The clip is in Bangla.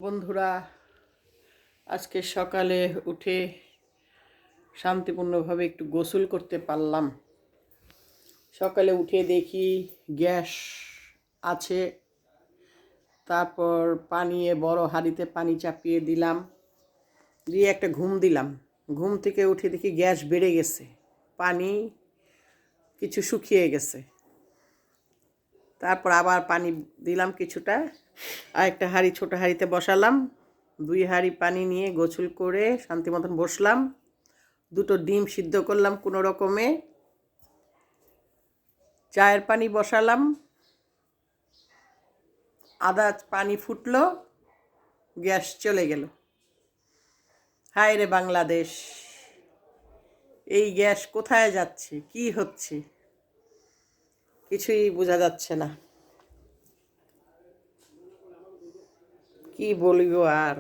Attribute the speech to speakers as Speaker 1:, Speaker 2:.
Speaker 1: বন্ধুরা, আজকে সকালে উঠে শান্তিপূর্ণভাবে একটু গোসল করতে পারলাম। সকালে উঠে দেখি গ্যাস আছে, তারপর বড় হাঁড়িতে পানি চাপিয়ে দিলাম, দিয়ে একটা ঘুম দিলাম। ঘুম থেকে উঠে দেখি গ্যাস বেড়ে গেছে, পানি কিছু শুকিয়ে গেছে। তারপর আবার পানি দিলাম কিছুটা, আর একটা হাঁড়ি ছোটো হাঁড়িতে বসালাম। 2 হাঁড়ি পানি নিয়ে গোসল করে শান্তি মতন বসলাম। 2টো ডিম সিদ্ধ করলাম কোনো রকমে। চায়ের পানি বসালাম, আদা পানি ফুটলো, গ্যাস চলে গেল। হায় রে বাংলাদেশ, এই গ্যাস কোথায় যাচ্ছে, কি হচ্ছে কিছুই বোঝা যাচ্ছে না। কি বলবো আর।